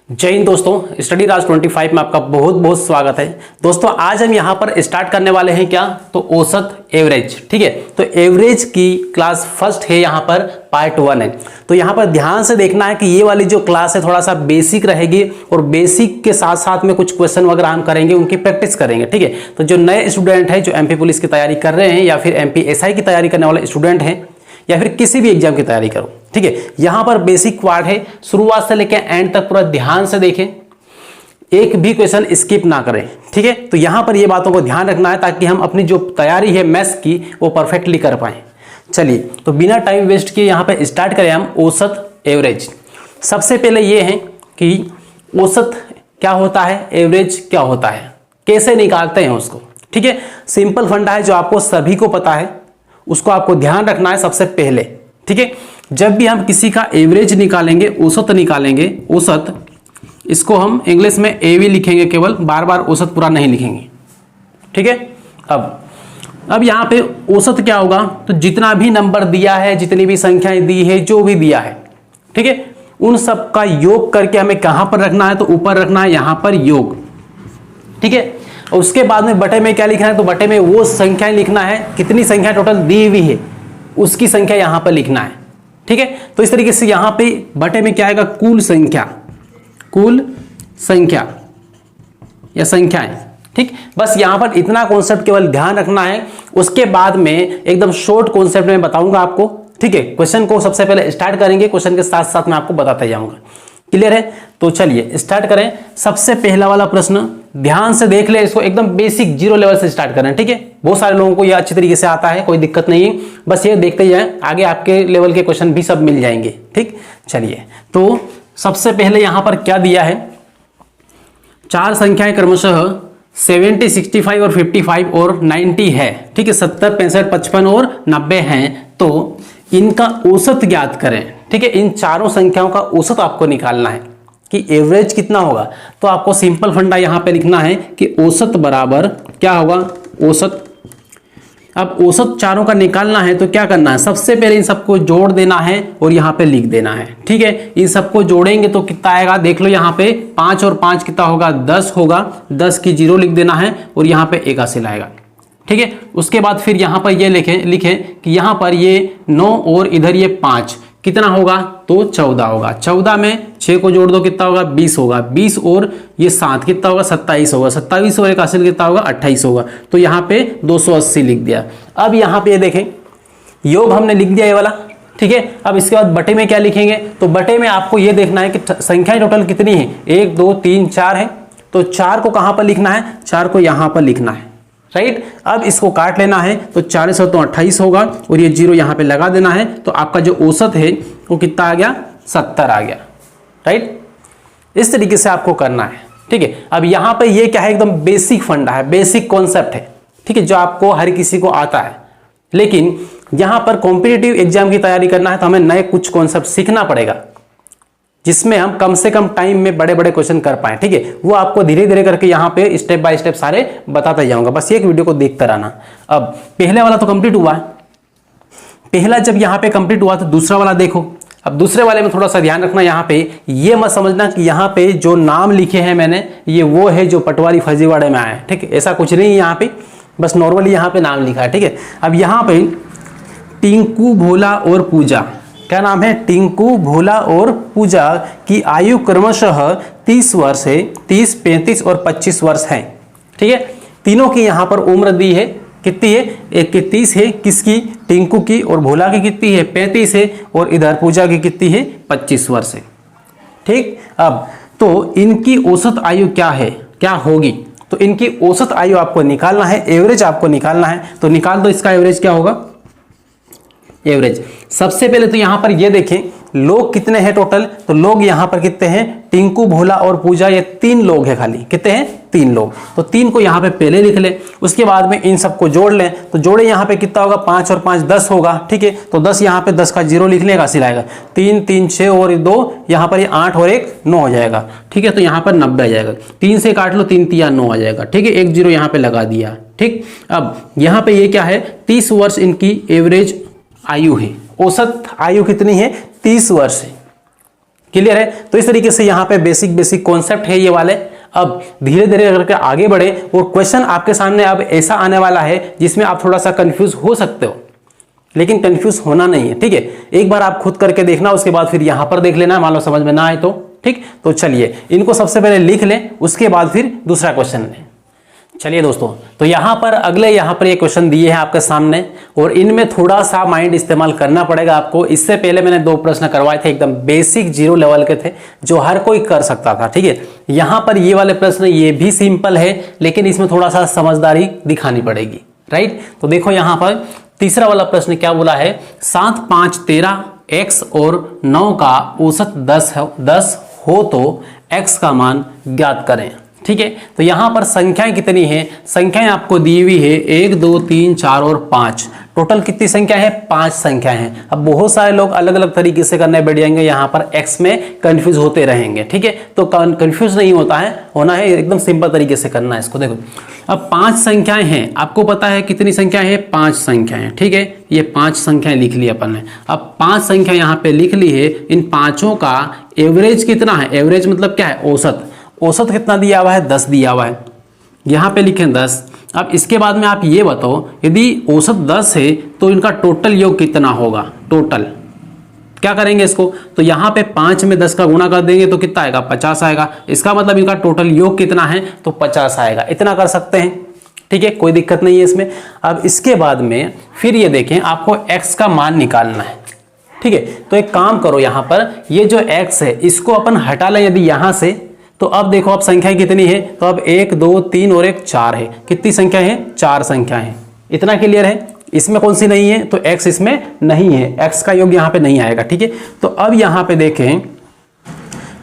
जय हिंद दोस्तों, स्टडी राज 25 में आपका बहुत बहुत स्वागत है। दोस्तों आज हम यहाँ पर स्टार्ट करने वाले हैं क्या, तो औसत एवरेज। ठीक है, तो एवरेज की क्लास फर्स्ट है, यहाँ पर पार्ट 1 है। तो यहाँ पर ध्यान से देखना है कि ये वाली जो क्लास है थोड़ा सा बेसिक रहेगी और बेसिक के साथ साथ में कुछ क्वेश्चन वगैरह हम करेंगे, उनकी प्रैक्टिस करेंगे। ठीक है, तो जो नए स्टूडेंट है, जो एमपी पुलिस की तैयारी कर रहे हैं या फिर एमपी एसआई की तैयारी करने वाले स्टूडेंट हैं या फिर किसी भी एग्जाम की तैयारी करो, ठीक है, यहां पर बेसिक पार्ट है, शुरुआत से लेकर एंड तक पूरा ध्यान से देखें, एक भी क्वेश्चन स्किप ना करें। ठीक है, तो यहां पर ये बातों को ध्यान रखना है ताकि हम अपनी जो तैयारी है मैथ्स की वो परफेक्टली कर पाए। चलिए, तो बिना टाइम वेस्ट किए यहां पे स्टार्ट करें हम औसत एवरेज। सबसे पहले ये है कि औसत क्या होता है, एवरेज क्या होता है, कैसे निकालते हैं उसको। ठीक है, सिंपल फंडा है जो आपको सभी को पता है, उसको आपको ध्यान रखना है सबसे पहले। ठीक है, जब भी हम किसी का एवरेज निकालेंगे, औसत निकालेंगे, औसत, इसको हम इंग्लिश में एवी लिखेंगे, केवल बार बार औसत पूरा नहीं लिखेंगे। ठीक है, अब यहां पे औसत क्या होगा, तो जितना भी नंबर दिया है, जितनी भी संख्याएं दी है, जो भी दिया है, ठीक है, उन सब का योग करके हमें कहां पर रखना है, तो ऊपर रखना है यहां पर योग। ठीक है, और उसके बाद में बटे में क्या लिखना है, तो बटे में वो संख्याएं लिखना है, कितनी संख्या टोटल दी हुई है उसकी संख्या यहां पर लिखना है। ठीक है, तो इस तरीके से यहां पे बटे में क्या आएगा, कुल संख्या, कुल संख्या या संख्याएं। ठीक, बस यहां पर इतना कॉन्सेप्ट केवल ध्यान रखना है। उसके बाद में एकदम शॉर्ट कॉन्सेप्ट में बताऊंगा आपको। ठीक है, क्वेश्चन को सबसे पहले स्टार्ट करेंगे, क्वेश्चन के साथ साथ मैं आपको बताता जाऊंगा। क्लियर है, तो चलिए स्टार्ट करें। सबसे पहला वाला प्रश्न ध्यान से देख ले, इसको एकदम बेसिक जीरो लेवल से स्टार्ट करें। ठीक है, बहुत सारे लोगों को यह अच्छी तरीके से आता है, कोई दिक्कत नहीं है, बस ये देखते जाएं, आगे आपके लेवल के क्वेश्चन भी सब मिल जाएंगे। ठीक, चलिए, तो सबसे पहले यहां पर क्या दिया है, चार संख्याएं क्रमशः 70, 65 और 55 और 90 है। ठीक है, 70, 65, 55 और 90 हैं, तो इनका औसत ज्ञात करें। ठीक है, इन चारों संख्याओं का औसत आपको निकालना है कि एवरेज कितना होगा। तो आपको सिंपल फंडा यहां पे लिखना है कि औसत बराबर क्या होगा, औसत। अब औसत चारों का निकालना है तो क्या करना है, सबसे पहले इन सबको जोड़ देना है और यहां पे लिख देना है। ठीक है, इन सबको जोड़ेंगे तो कितना आएगा, देख लो यहां पे 5 और 5 कितना होगा, 10 होगा, 10 की जीरो लिख देना है और यहां पे एक हासिल आएगा। ठीक है, उसके बाद फिर यहां पर ये लिखें कि यहां पर ये 9 और इधर ये 5 कितना होगा, तो 14 होगा। 14 में 6 को जोड़ दो कितना होगा, 20 होगा। 20 और ये 7 कितना होगा, 27 होगा। 27 और एक हासिल कितना होगा, 28 होगा। तो यहाँ पे 280 लिख दिया। अब यहाँ पे ये देखें, योग हमने लिख दिया ये वाला। ठीक है, अब इसके बाद बटे में क्या लिखेंगे, तो बटे में आपको ये देखना है कि संख्याएं टोटल कितनी है, 1 2 3 4 है, तो 4 को कहां पर लिखना है, 4 को यहां पर लिखना है। राइट, अब इसको काट लेना है, तो 4 से तो 28 होगा और ये जीरो यहां पे लगा देना है, तो आपका जो औसत है वो कितना आ गया, 70 आ गया। राइट, इस तरीके से आपको करना है। ठीक है, अब यहां पे ये क्या है, एकदम बेसिक फंडा है, बेसिक कॉन्सेप्ट है। ठीक है, जो आपको हर किसी को आता है, लेकिन यहां पर कॉम्पिटिटिव एग्जाम की तैयारी करना है तो हमें नए कुछ कॉन्सेप्ट सीखना पड़ेगा, जिसमें हम कम से कम टाइम में बड़े बड़े क्वेश्चन कर पाए। ठीक है, वो आपको धीरे धीरे करके यहाँ पे स्टेप बाय स्टेप सारे बताता जाऊंगा, बस एक वीडियो को देखते रहना। अब पहले वाला तो कंप्लीट हुआ, पहला जब यहाँ पे कंप्लीट हुआ तो दूसरा वाला देखो। अब दूसरे वाले में थोड़ा सा ध्यान रखना, यहाँ पे ये मत समझना कि यहाँ पे जो नाम लिखे हैं मैंने ये वो है जो पटवारी फर्जीवाड़े में आए। ठीक है, ऐसा कुछ नहीं है, यहाँ पे बस नॉर्मली यहाँ पे नाम लिखा है। ठीक है, अब यहाँ पे टिंकू, भोला और पूजा, क्या नाम है, टिंकू, भोला और पूजा की आयु क्रमशः 30 वर्ष है, 30, 35 और 25 वर्ष है। ठीक है, तीनों की यहाँ पर उम्र दी है, कितनी है, एक की 30 है, किसकी, टिंकू की, और भोला की कितनी है, 35 है, और इधर पूजा की कितनी है, 25 वर्ष है। ठीक, अब तो इनकी औसत आयु क्या है, क्या होगी, तो इनकी औसत आयु आपको निकालना है, एवरेज आपको निकालना है। तो निकाल दो, इसका एवरेज क्या होगा, एवरेज। सबसे पहले तो यहां पर ये देखें लोग कितने हैं टोटल, तो लोग यहां पर कितने हैं, टिंकू, भोला और पूजा, ये 3 लोग हैं खाली, कितने हैं, 3 लोग। तो 3 को यहां पे पहले लिख ले, उसके बाद में इन सबको जोड़ लें, तो जोड़े यहां पे कितना होगा, 5 और 5 10 होगा। ठीक है, तो 10 यहां पे 10 का जीरो लिखने का सिलाएगा, 3 3 6 और 2 यहां पर, ये 8 और 1 9 हो जाएगा। ठीक है, तो यहां पर 90 आ जाएगा। 3 से काट लो, 3 3 9 आ जाएगा। ठीक है, एक जीरो यहां पे लगा दिया। ठीक, अब यहां पे ये क्या है, 30 वर्ष इनकी एवरेज आयु है, औसत आयु कितनी है, 30 वर्ष है। क्लियर है। तो इस तरीके से यहाँ पे बेसिक कॉन्सेप्ट है ये वाले। अब धीरे धीरे करके आगे बढ़े और क्वेश्चन आपके सामने अब ऐसा आने वाला है जिसमें आप थोड़ा सा कंफ्यूज हो सकते हो, लेकिन कंफ्यूज होना नहीं है, ठीक है। एक बार आप खुद करके देखना, उसके बाद फिर यहां पर देख लेना, मान लो समझ में ना आए तो, ठीक। तो चलिए इनको सबसे पहले लिख लें, उसके बाद फिर दूसरा क्वेश्चन लें। चलिए दोस्तों, तो यहां पर अगले यहां पर ये क्वेश्चन दिए हैं आपके सामने, और इनमें थोड़ा सा माइंड इस्तेमाल करना पड़ेगा आपको। इससे पहले मैंने 2 प्रश्न करवाए थे, एकदम बेसिक 0 लेवल के थे, जो हर कोई कर सकता था, ठीक है। यहां पर ये वाले प्रश्न ये भी सिंपल है, लेकिन इसमें थोड़ा सा समझदारी दिखानी पड़ेगी, राइट। तो देखो यहां पर तीसरा वाला प्रश्न क्या बोला है, 7, 5, 13 x और 9 का औसत 10 हो तो x का मान ज्ञात करें, ठीक है। तो यहां पर संख्याएं कितनी हैं, संख्याएं आपको दी हुई है 1, 2, 3, 4 और 5। टोटल कितनी संख्या है, 5 संख्याएं हैं। अब बहुत सारे लोग अलग अलग तरीके से करने बैठ जाएंगे, यहाँ पर x में कंफ्यूज होते रहेंगे, ठीक है। तो कंफ्यूज नहीं होना है, एकदम सिंपल तरीके से करना है इसको। देखो अब 5 संख्याएं हैं, आपको पता है कितनी संख्याएं हैं, 5 संख्याएं, ठीक है। ये 5 संख्याएं लिख ली अपन ने। अब 5 संख्या यहाँ पे लिख ली है, इन पांचों का एवरेज कितना है, एवरेज मतलब क्या है, औसत कितना दिया हुआ है, 10 दिया हुआ है, यहाँ पे लिखें 10। अब इसके बाद में आप ये बताओ, यदि औसत 10 है तो इनका टोटल योग कितना होगा, टोटल क्या करेंगे इसको, तो यहाँ पे 5 में 10 का गुणा कर देंगे तो कितना आएगा, 50 आएगा। इसका मतलब इनका टोटल योग कितना है, तो 50 आएगा। इतना कर सकते हैं, ठीक है, कोई दिक्कत नहीं है इसमें। अब इसके बाद में फिर ये देखें, आपको x का मान निकालना है, ठीक है। तो एक काम करो, यहाँ पर ये जो x है इसको अपन हटा लें यदि यहाँ से, तो अब देखो अब संख्याएं कितनी है, तो अब 1, 2, 3 और 1 4 है। कितनी संख्या है, 4 संख्या है। इतना क्लियर है। इसमें कौन सी नहीं है, तो x इसमें नहीं है, x का योग यहाँ पे नहीं आएगा, ठीक है। तो अब यहाँ पे देखें,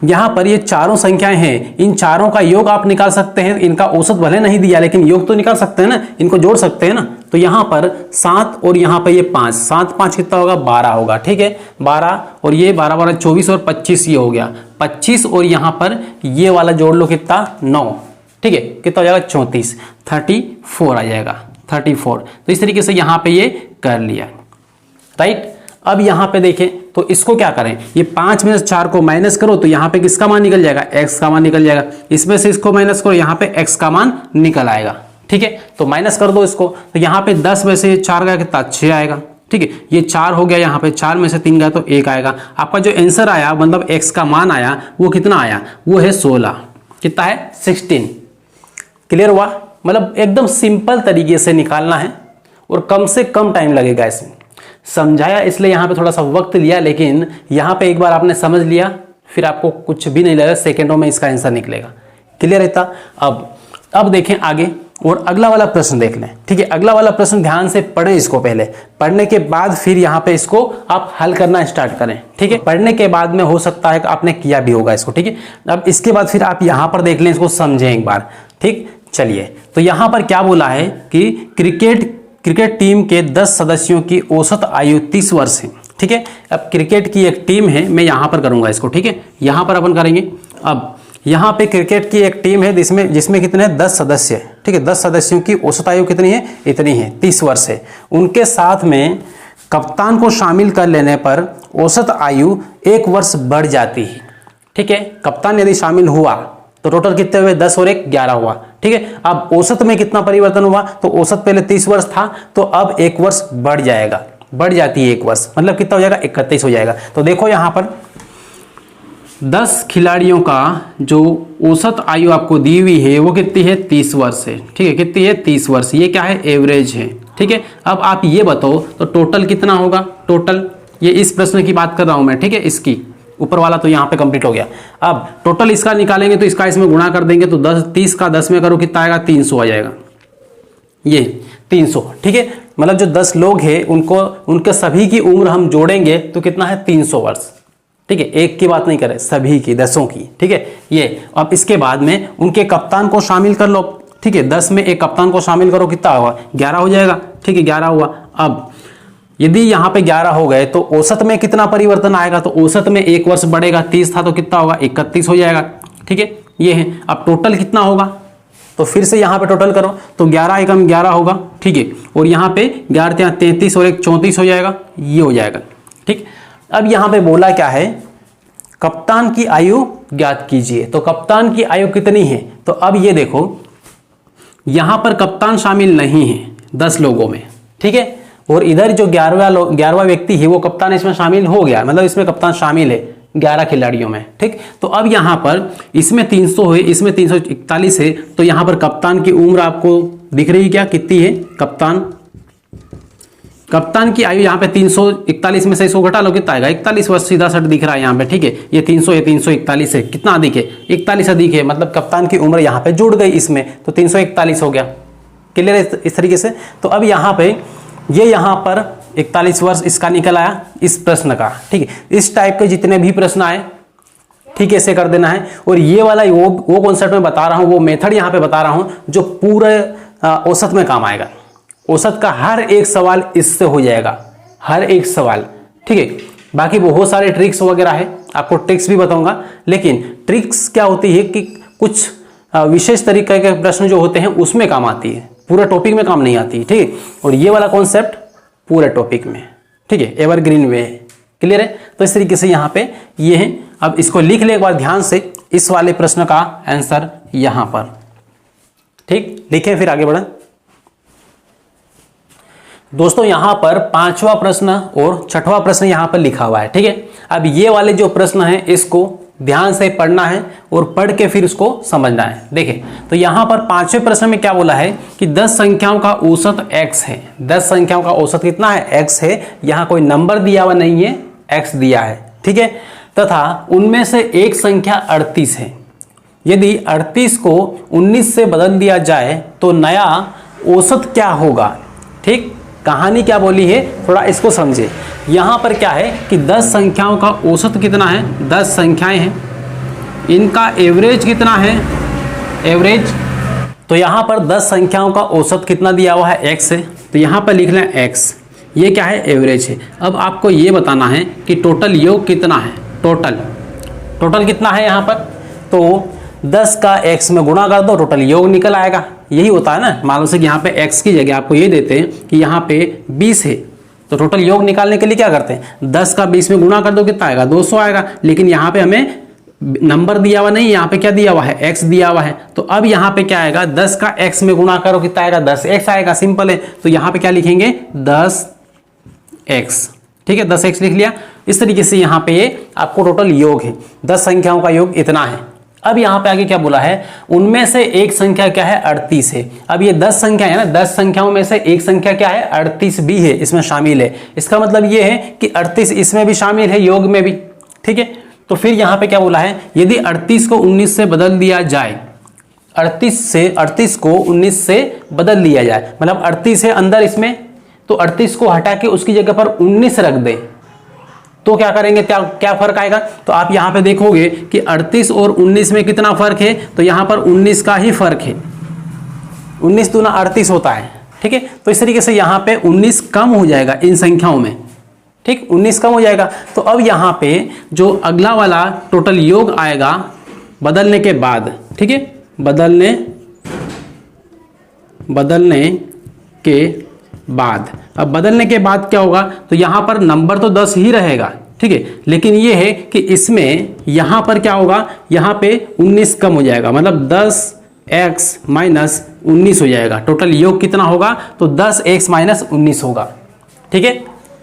यहाँ पर ये चारों संख्याएं हैं, इन चारों का योग आप निकाल सकते हैं। इनका औसत भले नहीं दिया, लेकिन योग तो निकाल सकते हैं ना, इनको जोड़ सकते हैं ना। तो यहाँ पर 7 और यहाँ पर ये 5, 7, 5 कितना होगा, 12 होगा, ठीक है। 12 और ये 12, 12, 24 और 25 ये हो गया 25, और यहाँ पर ये वाला जोड़ लो कितना, 9, ठीक है। कितना हो जाएगा, 34, 34 आ जाएगा, 34। तो इस तरीके से यहाँ पे ये कर लिया, राइट। अब यहाँ पे देखें तो इसको क्या करें, ये 5 में से 4 को माइनस करो तो यहाँ पे किसका मान निकल जाएगा, x का मान निकल जाएगा। इसमें से इसको माइनस करो, यहाँ पे x का मान निकल आएगा, ठीक है। तो माइनस कर दो इसको, तो यहाँ पे 10 में से 4 गया कितना, 6 आएगा, ठीक है। ये 4 हो गया, यहाँ पे 4 में से 3 गया तो 1 आएगा। आपका जो आंसर आया, मतलब x का मान आया, वो कितना आया, वो है 16। कितना है, 16। क्लियर हुआ। मतलब एकदम सिंपल तरीके से निकालना है और कम से कम टाइम लगेगा इसमें। समझाया इसलिए यहाँ पे थोड़ा सा वक्त लिया, लेकिन यहाँ पे एक बार आपने समझ लिया, फिर आपको कुछ भी नहीं लगेगा, सेकेंडों में इसका आंसर निकलेगा। क्लियर रहता। अब देखें आगे, और अगला वाला प्रश्न देख लें, ठीक है। अगला वाला प्रश्न ध्यान से पढ़ें, इसको पहले पढ़ने के बाद फिर यहाँ पे इसको आप हल करना स्टार्ट करें, ठीक है। पढ़ने के बाद में हो सकता है कि आपने किया भी होगा इसको, ठीक है। अब इसके बाद फिर आप यहाँ पर देख लें, इसको समझें एक बार, ठीक। चलिए, तो यहाँ पर क्या बोला है कि क्रिकेट टीम के 10 सदस्यों की औसत आयु 30 वर्ष है, ठीक है। अब क्रिकेट की एक टीम है, मैं यहाँ पर करूँगा इसको, ठीक है। यहाँ पर अपन करेंगे। अब यहाँ पे क्रिकेट की एक टीम है जिसमें कितने हैं, 10 सदस्य, ठीक है। 10 सदस्यों की औसत आयु कितनी है, इतनी है, 30 वर्ष है। उनके साथ में कप्तान को शामिल कर लेने पर औसत आयु 1 वर्ष बढ़ जाती है, ठीक है। कप्तान यदि शामिल हुआ तो टोटल कितने हुए, 10 और 1 11 हुआ, ठीक है। अब औसत में कितना परिवर्तन हुआ, तो औसत पहले 30 वर्ष था, तो अब 1 वर्ष बढ़ जाएगा, बढ़ जाती है 1 वर्ष, मतलब कितना हो जाएगा, 31 हो जाएगा। तो देखो यहाँ पर 10 खिलाड़ियों का जो औसत आयु आपको दी हुई है वो कितनी है, 30 वर्ष है, ठीक है। कितनी है, 30 वर्ष। ये क्या है, एवरेज है, ठीक है। अब आप ये बताओ तो टोटल कितना होगा, टोटल, ये इस प्रश्न की बात कर रहा हूं मैं, ठीक है। इसकी ऊपर वाला तो यहाँ पे कंप्लीट हो गया। अब टोटल इसका निकालेंगे तो इसका इसमें गुणा कर देंगे तो 30 का 10 में करो कितना आएगा, 300 आ जाएगा, ये 300, ठीक है। मतलब जो 10 लोग हैं उनके सभी की उम्र हम जोड़ेंगे तो कितना है, 300 वर्ष, ठीक है। एक की बात नहीं करें, सभी की, 10 की, ठीक है। ये अब इसके बाद में उनके कप्तान को शामिल कर लो, ठीक है। 10 में एक कप्तान को शामिल करो, कितना होगा, 11 हो जाएगा, ठीक है। 11 हुआ। अब यदि यहाँ पे 11 हो गए तो औसत में कितना परिवर्तन आएगा, तो औसत में 1 वर्ष बढ़ेगा, 30 था तो कितना होगा, 31 हो जाएगा, ठीक है। ये है। अब टोटल कितना होगा, तो फिर से यहाँ पे टोटल करो तो 11 एकम 11 होगा, ठीक है। और यहाँ पे 11 33 और 1 34 हो जाएगा, ये हो जाएगा, ठीक। अब यहाँ पे बोला क्या है, कप्तान की आयु ज्ञात कीजिए। तो कप्तान की आयु कितनी है? तो अब ये देखो, यहां पर कप्तान शामिल नहीं है 10 लोगों में, ठीक है, और इधर जो 11वां व्यक्ति है वो कप्तान इसमें शामिल हो गया, मतलब इसमें कप्तान शामिल है 11 खिलाड़ियों में, ठीक। तो अब यहां पर इसमें 300 है, इसमें 341 है, तो यहां पर कप्तान की उम्र आपको दिख रही क्या, कितनी है? कप्तान की आयु यहाँ पे 341 में से इसको घटा लो, कितना आएगा? 41 वर्ष सीधा सट दिख रहा है यहाँ पे, ठीक है। ये 300 है, 341 है, कितना अधिक है? 41 अधिक है, मतलब कप्तान की उम्र यहाँ पे जुड़ गई इसमें, तो 341 हो गया। क्लियर है इस तरीके से? तो अब यहाँ पे ये यहाँ पर 41 वर्ष इसका निकल आया इस प्रश्न का, ठीक है। इस टाइप के जितने भी प्रश्न आए, ठीक है, ऐसे कर देना है। और ये वाला वो कॉन्सेप्ट में बता रहा हूँ, वो मेथड यहाँ पे बता रहा हूँ जो पूरे औसत में काम आएगा। औसत का हर एक सवाल इससे हो जाएगा, हर एक सवाल, ठीक है। बाकी बहुत सारे ट्रिक्स वगैरह है, आपको ट्रिक्स भी बताऊंगा, लेकिन ट्रिक्स क्या होती है कि कुछ विशेष तरीके के प्रश्न जो होते हैं उसमें काम आती है, पूरा टॉपिक में काम नहीं आती, ठीक है। और ये वाला कॉन्सेप्ट पूरे टॉपिक में, ठीक है, एवरग्रीन वे है। क्लियर है? तो इस तरीके से यहाँ पे ये है। अब इसको लिख ले एक बार ध्यान से, इस वाले प्रश्न का आंसर यहां पर, ठीक। लिखें फिर आगे बढ़े दोस्तों। यहां पर 5वां प्रश्न और 6वां प्रश्न यहां पर लिखा हुआ है, ठीक है। अब ये वाले जो प्रश्न हैं इसको ध्यान से पढ़ना है और पढ़ के फिर उसको समझना है। देखिए, तो यहां पर 5वें प्रश्न में क्या बोला है कि 10 संख्याओं का औसत x है। 10 संख्याओं का औसत कितना है? x है। यहां कोई नंबर दिया हुआ नहीं है, x दिया है, ठीक है। तथा उनमें से एक संख्या 38 है। यदि 38 को 19 से बदल दिया जाए तो नया औसत क्या होगा, ठीक। कहानी क्या बोली है, थोड़ा इसको समझे। यहां पर क्या है कि 10 संख्याओं का औसत कितना है? 10 संख्याएं हैं, इनका एवरेज कितना है? एवरेज। तो यहां पर 10 संख्याओं का औसत कितना दिया हुआ है? x है। तो यहां पर लिख लें x, ये क्या है? एवरेज है। अब आपको ये बताना है कि टोटल योग कितना है। टोटल कितना है यहाँ पर? तो 10 का x में गुणा कर दो, टोटल योग निकल आएगा। यही होता है ना। मान लो से कि यहाँ पे x की जगह आपको ये देते हैं कि यहाँ पे 20 है, तो टोटल योग निकालने के लिए क्या करते हैं? 10 का 20 में गुणा कर दो, कितना आएगा? 200 आएगा। लेकिन यहाँ पे हमें नंबर दिया हुआ नहीं, यहाँ पे क्या दिया हुआ है? x दिया हुआ है। तो अब यहाँ पे क्या आएगा? 10 का x में गुणा करो, कितना आएगा? 10x आएगा। सिंपल है। तो यहाँ पे क्या लिखेंगे? 10x, ठीक है, 10x लिख लिया। इस तरीके से यहाँ पे ये आपको टोटल योग है, 10 संख्याओं का योग इतना है। अब यहाँ पे आगे क्या बोला है? उनमें से एक संख्या क्या है? 38 है। अब ये 10 संख्या है ना, 10 संख्याओं में से एक संख्या क्या है? 38 भी है, इसमें शामिल है। इसका मतलब ये है कि 38 इसमें भी शामिल है, योग में भी, ठीक है। तो फिर यहाँ पे क्या बोला है? यदि 38 को 19 से बदल दिया जाए, 38 को 19 से बदल दिया जाए, मतलब 38 है अंदर इसमें, तो 38 को हटा के उसकी जगह पर 19 रख दे, तो क्या करेंगे? क्या फर्क आएगा? तो आप यहां पे देखोगे कि 38 और 19 में कितना फर्क है? तो यहां पर 19 का ही फर्क है। 19 दूना 38 होता है, ठीक है। तो इस तरीके से यहां पे 19 कम हो जाएगा इन संख्याओं में, ठीक, 19 कम हो जाएगा। तो अब यहां पे जो अगला वाला टोटल योग आएगा बदलने के बाद, ठीक है, बदलने के बाद, अब बदलने के बाद क्या होगा? तो यहां पर नंबर तो 10 ही रहेगा, ठीक है, लेकिन ये है कि इसमें यहां पर क्या होगा? यहां पे 19 कम हो जाएगा, मतलब 10x माइनस 19 हो जाएगा। टोटल योग कितना होगा? तो 10x माइनस 19 होगा, ठीक है,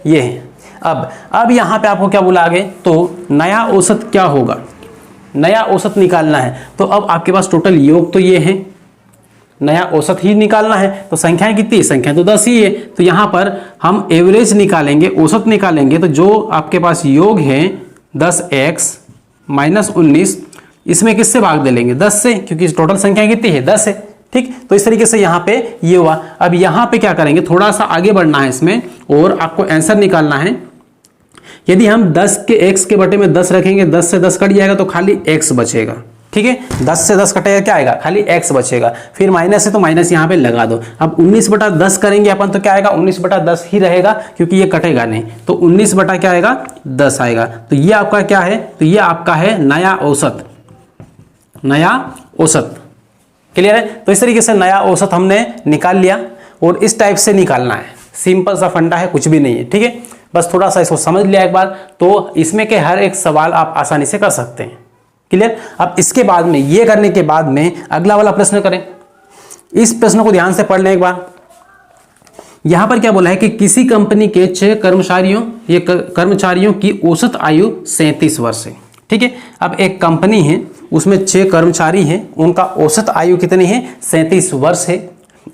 ये है। अब यहां पे आपको क्या बोला आगे? तो नया औसत क्या होगा? नया औसत निकालना है। तो अब आपके पास टोटल योग तो ये है, नया औसत ही निकालना है। तो संख्याएं कितनी? संख्या तो 10 ही है। तो यहां पर हम एवरेज निकालेंगे, औसत निकालेंगे। तो जो आपके पास योग है 10x माइनस 19, इसमें किससे भाग दे लेंगे? 10 से, क्योंकि टोटल संख्या कितनी है? 10 है, ठीक। तो इस तरीके से यहाँ पे ये हुआ। अब यहाँ पे क्या करेंगे? थोड़ा सा आगे बढ़ना है इसमें और आपको आंसर निकालना है। यदि हम 10 के x के बटे में 10 रखेंगे, 10 से 10 कट जाएगा तो खाली x बचेगा, ठीक है। 10 से 10 कटेगा, क्या आएगा? खाली x बचेगा। फिर माइनस है तो माइनस यहाँ पे लगा दो। अब 19 बटा 10 करेंगे अपन तो क्या आएगा? 19 बटा 10 ही रहेगा, क्योंकि ये कटेगा नहीं। तो 19 बटा क्या आएगा? 10 आएगा। तो ये आपका क्या है? तो ये आपका है नया औसत, नया औसत। क्लियर है? तो इस तरीके से नया औसत हमने निकाल लिया और इस टाइप से निकालना है। सिंपल सा फंडा है, कुछ भी नहीं है, ठीक है। बस थोड़ा सा इसको समझ लिया एक बार तो इसमें के हर एक सवाल आप आसानी से कर सकते हैं। क्लियर। अब इसके बाद में ये करने के बाद में अगला वाला प्रश्न करें। इस प्रश्न को ध्यान से पढ़ लें एक बार। यहां पर क्या बोला है कि किसी कंपनी के 6 कर्मचारियों की औसत आयु 37 वर्ष है। ठीक है। अब एक कंपनी है उसमें 6 कर्मचारी हैं, उनका औसत आयु कितनी है 37 वर्ष है।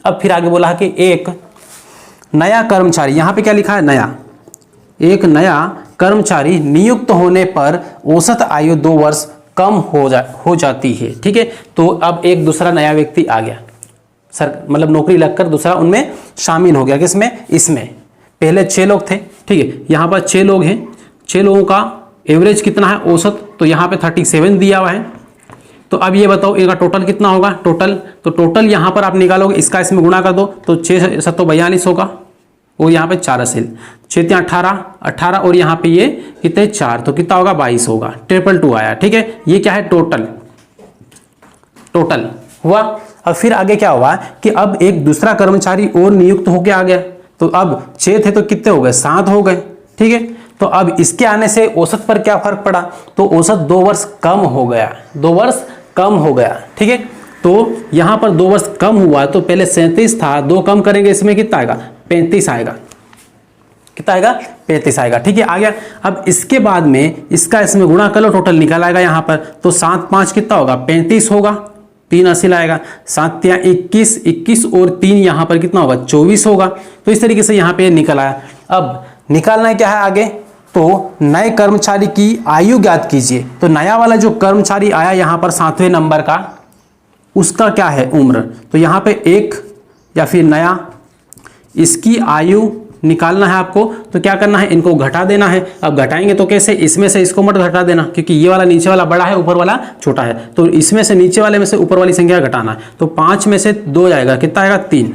अब फिर आगे बोला है कि एक नया कर्मचारी, यहां पे क्या लिखा है नया, एक नया कर्मचारी नियुक्त होने पर औसत आयु 2 वर्ष कम हो जाती है। ठीक है। तो अब एक दूसरा नया व्यक्ति आ गया, सर मतलब नौकरी लगकर दूसरा उनमें शामिल हो गया। किसमें? इसमें। पहले 6 लोग थे। ठीक है। यहाँ पर 6 लोग हैं, 6 लोगों का एवरेज कितना है औसत, तो यहाँ पे 37 दिया हुआ है। तो अब ये बताओ इनका टोटल कितना होगा, टोटल, तो टोटल यहाँ पर आप निकालोगे, इसका इसमें गुणा कर दो तो 6 7 42 होगा और यहाँ पे 4 असिल 6 18 और यहाँ पे ये कितने 4, तो कितना होगा 22 होगा, 222 आया। ठीक है। ये क्या है टोटल हुआ। अब फिर आगे क्या हुआ कि अब एक दूसरा कर्मचारी और नियुक्त होकर आ गया, तो अब 6 थे तो कितने हो गए 7 हो गए। ठीक है। तो अब इसके आने से औसत पर क्या फर्क पड़ा, तो औसत 2 वर्ष कम हो गया, 2 वर्ष कम हो गया। ठीक है। तो यहां पर 2 वर्ष कम हुआ, तो पहले 37 था, 2 कम करेंगे इसमें कितना आएगा 35 आएगा, कितना आएगा 35 आएगा। ठीक है। आ गया। अब इसके बाद में इसका इसमें गुणा कर लो, टोटल निकल आएगा यहाँ पर, तो 7 5 कितना होगा 35 होगा, 3 असिल आएगा, 7 3 21 21 और 3 यहाँ पर कितना होगा 24 होगा। तो इस तरीके से यहाँ पे निकल आया। अब निकालना है क्या है आगे, तो नए कर्मचारी की आयु ज्ञात कीजिए। तो नया वाला जो कर्मचारी आया यहाँ पर 7वें नंबर का, उसका क्या है उम्र, तो यहाँ पे 1 या फिर नया, इसकी आयु निकालना है आपको। तो क्या करना है, इनको घटा देना है। अब घटाएंगे तो कैसे, इसमें से इसको मत घटा देना, क्योंकि ये वाला नीचे वाला बड़ा है, ऊपर वाला छोटा है, तो इसमें से नीचे वाले में से ऊपर वाली संख्या घटाना है। तो 5 में से 2 जाएगा, कितना आएगा 3,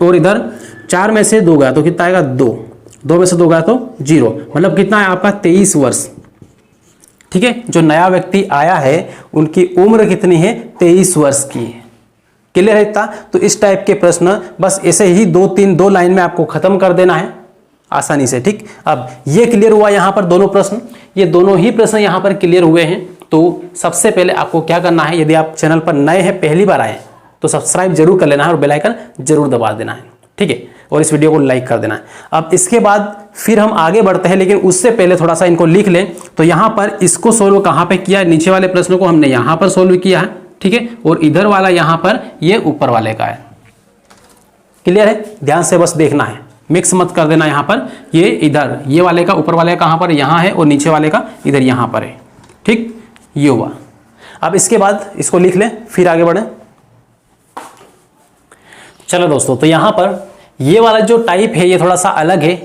और इधर 4 में से 2 गया तो कितना आएगा 2, 2 में से 2 गया तो 0, मतलब कितना है आपका 23 वर्ष। ठीक है। जो नया व्यक्ति आया है उनकी उम्र कितनी है 23 वर्ष की है। क्लियर है इतना। तो इस टाइप के प्रश्न बस ऐसे ही 2 लाइन में आपको खत्म कर देना है आसानी से। ठीक। अब ये क्लियर हुआ यहाँ पर दोनों प्रश्न, ये दोनों ही प्रश्न यहाँ पर क्लियर हुए हैं। तो सबसे पहले आपको क्या करना है, यदि आप चैनल पर नए हैं, पहली बार आए, तो सब्सक्राइब जरूर कर लेना है और बेल आइकन जरूर दबा देना है। ठीक है। और इस वीडियो को लाइक कर देना है। अब इसके बाद फिर हम आगे बढ़ते हैं, लेकिन उससे पहले थोड़ा सा इनको लिख लें। तो यहाँ पर इसको सोल्व कहाँ पे किया है, नीचे वाले प्रश्नों को हमने यहाँ पर सोल्व किया है। ठीक है। और इधर वाला यहाँ पर ये ऊपर वाले का है। क्लियर है। ध्यान से बस देखना है, मिक्स मत कर देना। यहाँ पर ये इधर ये वाले का ऊपर वाले का कहाँ पर यहाँ है और नीचे वाले का इधर यहाँ पर है। ठीक। ये हुआ। अब इसके बाद इसको लिख लें, फिर आगे बढ़े। चलो दोस्तों, तो यहाँ पर ये वाला जो टाइप है ये थोड़ा सा अलग है,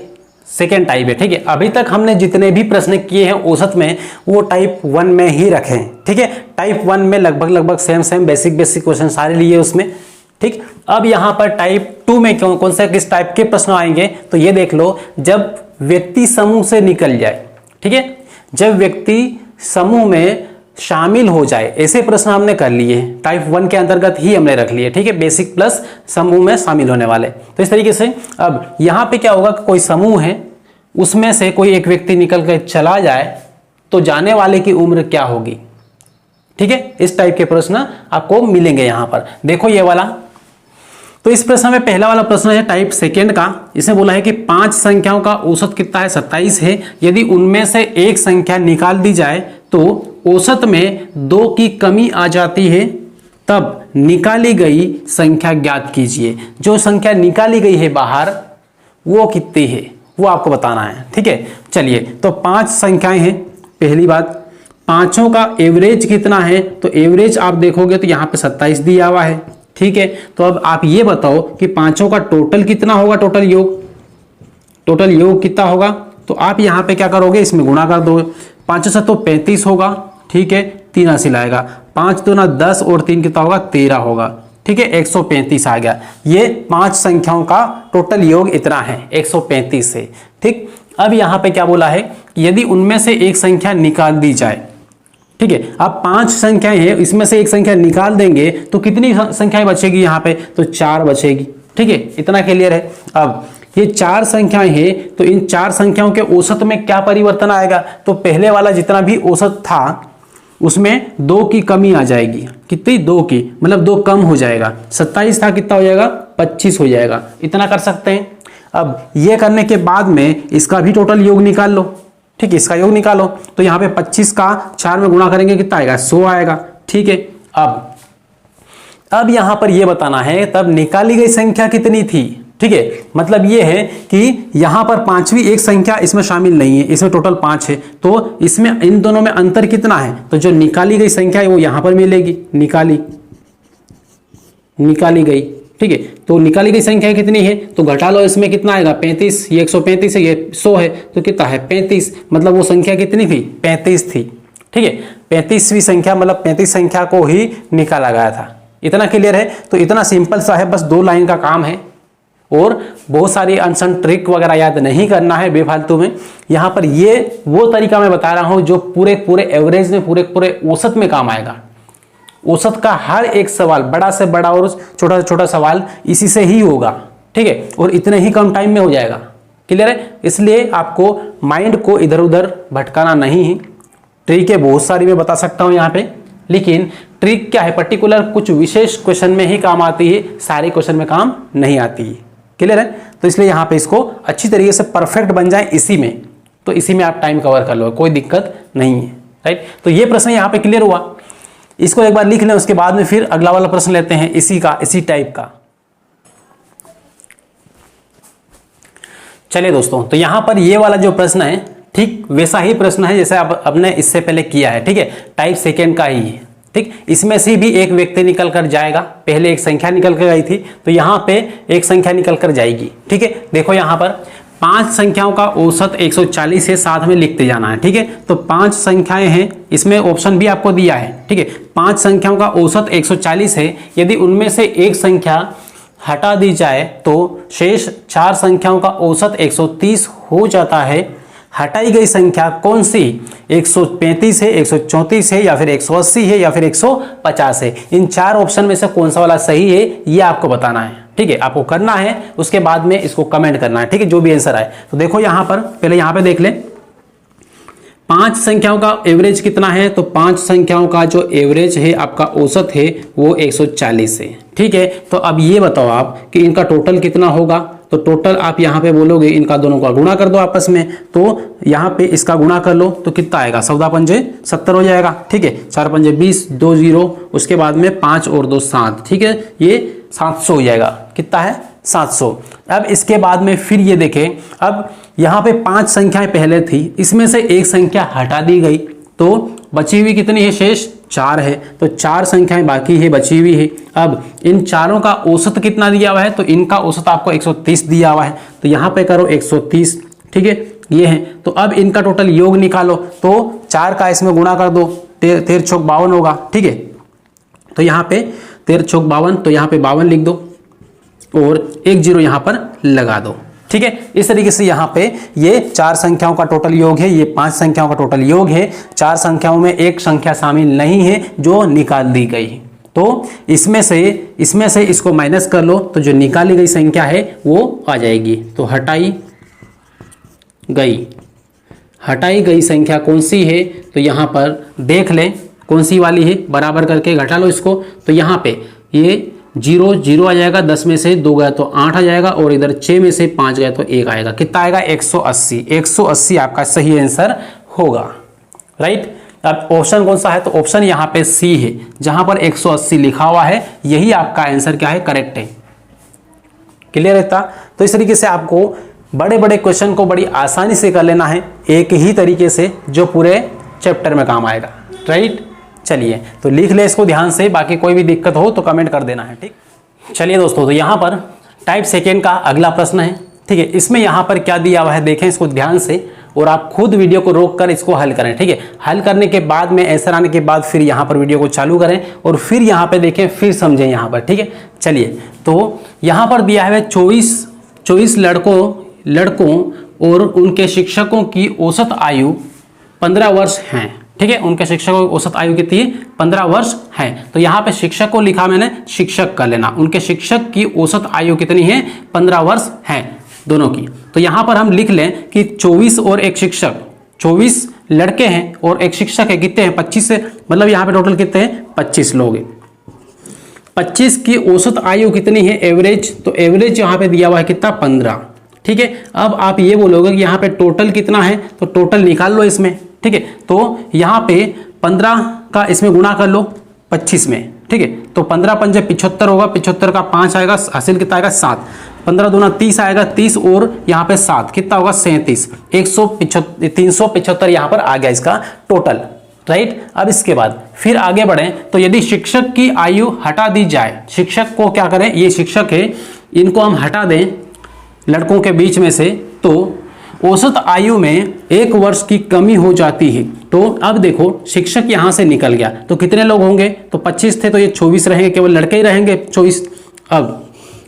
सेकेंड टाइप है। ठीक है। अभी तक हमने जितने भी प्रश्न किए हैं औसत में, वो टाइप 1 में ही रखे हैं। ठीक है। टाइप 1 में लगभग सेम बेसिक क्वेश्चन सारे लिए उसमें। ठीक। अब यहाँ पर टाइप 2 में कौन से किस टाइप के प्रश्न आएंगे, तो ये देख लो, जब व्यक्ति समूह से निकल जाए। ठीक है। जब व्यक्ति समूह में शामिल हो जाए, ऐसे प्रश्न हमने कर लिए हैं, टाइप 1 के अंतर्गत ही हमने रख लिए। ठीक है। बेसिक प्लस समूह में शामिल होने वाले। तो इस तरीके से अब यहाँ पे क्या होगा, कोई समूह है, उसमें से कोई एक व्यक्ति निकल कर चला जाए, तो जाने वाले की उम्र क्या होगी। ठीक है। इस टाइप के प्रश्न आपको मिलेंगे यहाँ पर। देखो ये वाला, तो इस प्रश्न में पहला वाला प्रश्न है टाइप सेकेंड का। इसमें बोला है कि 5 संख्याओं का औसत कितना है 27 है। यदि उनमें से एक संख्या निकाल दी जाए तो औसत में 2 की कमी आ जाती है, तब निकाली गई संख्या ज्ञात कीजिए। जो संख्या निकाली गई है बाहर वो कितनी है वो आपको बताना है। ठीक है। चलिए, तो 5 संख्याएं हैं। पहली बात, पांचों का एवरेज कितना है, तो एवरेज आप देखोगे तो यहाँ पे 27 दिया हुआ है। ठीक है। तो अब आप ये बताओ कि पांचों का टोटल कितना होगा, टोटल योग कितना होगा। तो आप यहाँ पे क्या करोगे, इसमें गुणा कर दो, 5 से तो 35 होगा। ठीक है। 3 हासिल आएगा, 5 दूना 10 और 3 कितना होगा 13 होगा। ठीक है। 135 आ गया। ये 5 संख्याओं का टोटल योग इतना है 135 से। ठीक। अब यहाँ पे क्या बोला है कि यदि उनमें से एक संख्या निकाल दी जाए। ठीक है। अब 5 संख्याएं हैं, इसमें से एक संख्या निकाल देंगे तो कितनी संख्याएं बचेगी यहाँ पे, तो 4 बचेगी। ठीक है। इतना क्लियर है। अब ये 4 संख्याएं हैं, तो इन 4 संख्याओं के औसत में क्या परिवर्तन आएगा? तो पहले वाला जितना भी औसत था उसमें 2 की कमी आ जाएगी। कितनी? 2 की, मतलब 2 कम हो जाएगा। 27 था, कितना हो जाएगा? 25 हो जाएगा। इतना कर सकते हैं। अब ये करने के बाद में इसका भी टोटल योग निकाल लो। ठीक है, इसका योग निकालो तो यहाँ पे 25 का 4 में गुणा करेंगे, कितना आएगा? 100 आएगा। ठीक है, अब यहां पर ये बताना है तब निकाली गई संख्या कितनी थी। ठीक है, मतलब ये है कि यहां पर 5वीं एक संख्या इसमें शामिल नहीं है, इसमें टोटल 5 है, तो इसमें इन दोनों में अंतर कितना है? तो जो निकाली गई संख्या है वो यहां पर मिलेगी, निकाली गई। ठीक है, तो निकाली गई संख्या कितनी है? तो घटा लो, इसमें कितना आएगा? 35। ये 135 है, ये 100 है, तो कितना है? 35। मतलब वो संख्या कितनी थी? 35 थी। ठीक है, 35वीं संख्या, मतलब 35 संख्या को ही निकाला गया था। इतना क्लियर है? तो इतना सिंपल सा है, बस 2 लाइन का काम है और बहुत सारी अनसन ट्रिक वगैरह याद नहीं करना है बेफालतू में। यहाँ पर ये वो तरीका मैं बता रहा हूँ जो पूरे एवरेज में, पूरे औसत में काम आएगा। औसत का हर एक सवाल, बड़ा से बड़ा और छोटा से छोटा सवाल इसी से ही होगा। ठीक है, और इतने ही कम टाइम में हो जाएगा। क्लियर है? इसलिए आपको माइंड को इधर उधर भटकाना नहीं है। ट्रिक है बहुत सारी मैं बता सकता हूँ यहाँ पे, लेकिन ट्रिक क्या है? पर्टिकुलर कुछ विशेष क्वेश्चन में ही काम आती है, सारे क्वेश्चन में काम नहीं आती है। क्लियर है? तो इसलिए यहाँ पे इसको अच्छी तरीके से परफेक्ट बन जाए इसी में, तो इसी में आप टाइम कवर कर लो, कोई दिक्कत नहीं है। राइट, तो ये प्रश्न यहाँ पे क्लियर हुआ। इसको एक बार लिख लें, उसके बाद में फिर अगला वाला प्रश्न लेते हैं इसी टाइप का। चलिए दोस्तों, तो यहां पर ये वाला जो प्रश्न है ठीक वैसा ही प्रश्न है जैसे आपने इससे पहले किया है। ठीक है, टाइप सेकेंड का ही है। ठीक, इसमें से भी एक व्यक्ति निकल कर जाएगा। पहले एक संख्या निकल कर गई थी, तो यहां पे एक संख्या निकल कर जाएगी। ठीक है, देखो यहां पर 5 संख्याओं का औसत 140 है, साथ में लिखते जाना है। ठीक है, तो 5 संख्याएं हैं, इसमें ऑप्शन भी आपको दिया है। ठीक है, 5 संख्याओं का औसत 140 है। यदि उनमें से एक संख्या हटा दी जाए तो शेष 4 संख्याओं का औसत 130 हो जाता है। हटाई गई संख्या कौन सी? 135 है, 134 है, या फिर 180 है, या फिर 150 है। इन 4 ऑप्शन में से कौन सा वाला सही है ये आपको बताना है। ठीक है, आपको करना है, उसके बाद में इसको कमेंट करना है। ठीक है, जो भी आंसर आए। तो देखो यहां पर, पहले यहां पे देख ले, 5 संख्याओं का एवरेज कितना है? तो 5 संख्याओं का जो एवरेज है, आपका औसत है, वो 140 है। ठीक है, तो अब ये बताओ आप कि इनका टोटल कितना होगा? तो टोटल आप यहाँ पे बोलोगे, इनका दोनों का गुणा कर दो आपस में। तो यहाँ पे इसका गुणा कर लो तो कितना आएगा? 14 पंजे 70 हो जाएगा। ठीक है, 4 पंजे 20, 2 0, उसके बाद में 5 और 2 7। ठीक है, ये 700 हो जाएगा। कितना है? 700। अब इसके बाद में फिर ये देखें, अब यहाँ पे 5 संख्याएं पहले थी, इसमें से एक संख्या हटा दी गई, तो बची हुई कितनी है? शेष 4 है, तो 4 संख्याएं बाकी है, बची हुई है। अब इन चारों का औसत कितना दिया हुआ है? तो इनका औसत आपको 130 दिया हुआ है, तो यहाँ पे करो 130। ठीक है, ये है। तो अब इनका टोटल योग निकालो, तो 4 का इसमें गुणा कर दो, 13 चौक 52 होगा। ठीक है, तो यहाँ पे 13 चौक 52, तो यहाँ पे 52 लिख दो और 1 0 यहाँ पर लगा दो। ठीक है, इस तरीके से यहाँ पे ये 4 संख्याओं का टोटल योग है, ये 5 संख्याओं का टोटल योग है। 4 संख्याओं में एक संख्या शामिल नहीं है जो निकाल दी गई। तो इसमें से इसको माइनस कर लो, तो जो निकाली गई संख्या है वो आ जाएगी। तो हटाई गई संख्या कौन सी है? तो यहाँ पर देख लें कौन सी वाली है, बराबर करके घटा लो इसको। तो यहाँ पे ये 0 0 आ जाएगा, 10 में से 2 गया तो 8 आ जाएगा, और इधर 6 में से 5 गया तो 1 आएगा। कितना आएगा? 180। 180 आपका सही आंसर होगा। राइट, अब ऑप्शन कौन सा है? तो ऑप्शन यहाँ पे सी है, जहां पर 180 लिखा हुआ है, यही आपका आंसर क्या है? करेक्ट है। क्लियर रहता? तो इस तरीके से आपको बड़े बड़े क्वेश्चन को बड़ी आसानी से कर लेना है, एक ही तरीके से, जो पूरे चैप्टर में काम आएगा। राइट, चलिए तो लिख ले इसको ध्यान से, बाकी कोई भी दिक्कत हो तो कमेंट कर देना है। ठीक, चलिए दोस्तों, तो यहाँ पर टाइप सेकेंड का अगला प्रश्न है। ठीक है, इसमें यहाँ पर क्या दिया हुआ है देखें इसको ध्यान से, और आप खुद वीडियो को रोक कर इसको हल करें। ठीक है, हल करने के बाद में आंसर आने के बाद फिर यहाँ पर वीडियो को चालू करें और फिर यहाँ पे देखें, फिर समझें यहाँ पर। ठीक है, चलिए, तो यहाँ पर दिया है 24 लड़कों और उनके शिक्षकों की औसत आयु 15 वर्ष है। ठीक है, उनके शिक्षकों की औसत आयु कितनी है? 15 वर्ष है। तो यहाँ पे शिक्षक को लिखा मैंने, शिक्षक कर लेना। उनके शिक्षक की औसत आयु कितनी है? 15 वर्ष है। दोनों की। तो यहाँ पर हम लिख लें कि 24 और एक शिक्षक, 24 लड़के हैं और एक शिक्षक है, कितने हैं 25 से, मतलब यहाँ पे टोटल कितने हैं 25 लोग हैं। 25 की औसत आयु कितनी है एवरेज, तो एवरेज यहाँ पे दिया हुआ है कितना 15, ठीक है। अब आप ये बोलोगे कि यहाँ पे टोटल कितना है, तो टोटल निकाल लो इसमें, ठीक है। तो यहाँ पे 15 का इसमें गुणा कर लो 25 में, ठीक है। तो 15 पंजे 75 होगा, 75 का 5 आएगा, हासिल कितना आएगा 7, 15 दूना 30 आएगा, 30 और यहाँ पे 7 कितना होगा 37, 375 यहाँ पर आ गया इसका टोटल, राइट। अब इसके बाद फिर आगे बढ़े तो यदि शिक्षक की आयु हटा दी जाए, शिक्षक को क्या करें, ये शिक्षक है इनको हम हटा दें लड़कों के बीच में से, तो औसत आयु में 1 वर्ष की कमी हो जाती है। तो अब देखो शिक्षक यहां से निकल गया तो कितने लोग होंगे, तो 25 थे तो ये 24 रहेंगे, केवल लड़के ही रहेंगे 24। अब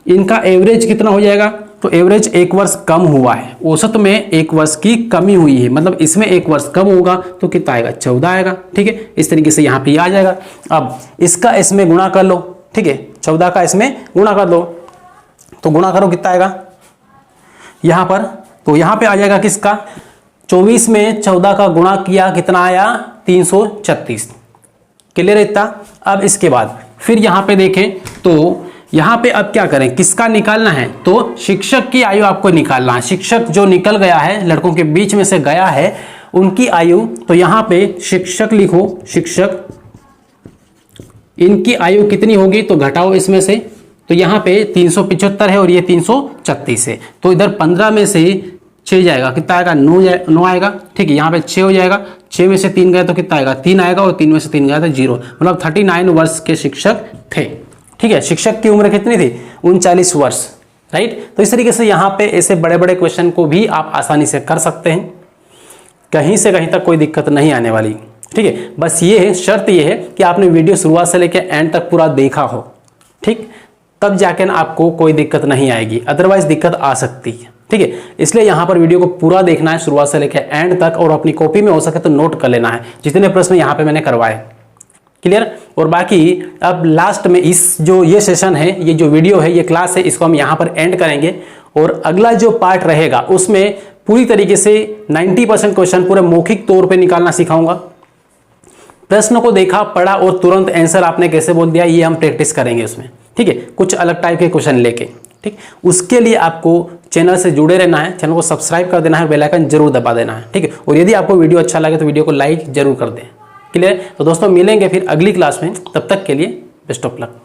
इनका एवरेज कितना हो जाएगा, तो एवरेज 1 वर्ष कम हुआ है, औसत में 1 वर्ष की कमी हुई है, मतलब इसमें 1 वर्ष कम होगा तो कितना आएगा 14 आएगा, ठीक है। इस तरीके से यहाँ पे आ जाएगा। अब इसका इसमें गुणा कर लो, ठीक है, 14 का इसमें गुणा कर दो, तो गुणा करो कितना आएगा यहाँ पर, तो यहाँ पे आ जाएगा किसका 24 में 14 का गुणा किया कितना आया 336, क्लियर है इतना। अब इसके बाद फिर यहाँ पे देखें तो यहाँ पे अब क्या करें, किसका निकालना है, तो शिक्षक की आयु आपको निकालना है। शिक्षक जो निकल गया है लड़कों के बीच में से गया है उनकी आयु, तो यहाँ पे शिक्षक लिखो, शिक्षक इनकी आयु कितनी होगी, तो घटाओ इसमें से, तो यहाँ पे 375 है और ये 336 है, तो इधर 15 में से 6 जाएगा, कितना आएगा 9 आएगा, ठीक है। यहाँ पे 6 हो जाएगा, 6 में से 3 गया तो कितना आएगा 3 आएगा, और 3 में से 3 गया तो 0, मतलब 39 वर्ष के शिक्षक थे, ठीक है। शिक्षक की उम्र कितनी थी 39 वर्ष, राइट। तो इस तरीके से यहाँ पे ऐसे बड़े बड़े क्वेश्चन को भी आप आसानी से कर सकते हैं, कहीं से कहीं तक कोई दिक्कत नहीं आने वाली, ठीक है। बस ये है, शर्त ये है कि आपने वीडियो शुरुआत से लेकर एंड तक पूरा देखा हो, ठीक, तब जाके ना आपको कोई दिक्कत नहीं आएगी, अदरवाइज दिक्कत आ सकती है, ठीक है। इसलिए यहाँ पर वीडियो को पूरा देखना है शुरुआत से लेकर एंड तक, और अपनी कॉपी में हो सके तो नोट कर लेना है जितने प्रश्न यहाँ पे मैंने करवाए, क्लियर। और बाकी अब लास्ट में इस जो ये सेशन है, ये जो वीडियो है, ये क्लास है, इसको हम यहाँ पर एंड करेंगे, और अगला जो पार्ट रहेगा उसमें पूरी तरीके से 90% क्वेश्चन पूरे मौखिक तौर पर निकालना सिखाऊंगा। प्रश्न को देखा, पढ़ा और तुरंत आंसर आपने कैसे बोल दिया, ये हम प्रैक्टिस करेंगे उसमें, ठीक है, कुछ अलग टाइप के क्वेश्चन लेके, ठीक। उसके लिए आपको चैनल से जुड़े रहना है, चैनल को सब्सक्राइब कर देना है, बेल आइकन जरूर दबा देना है, ठीक है। और यदि आपको वीडियो अच्छा लगे तो वीडियो को लाइक जरूर कर दें, क्लियर। तो दोस्तों मिलेंगे फिर अगली क्लास में, तब तक के लिए बेस्ट ऑफ लक।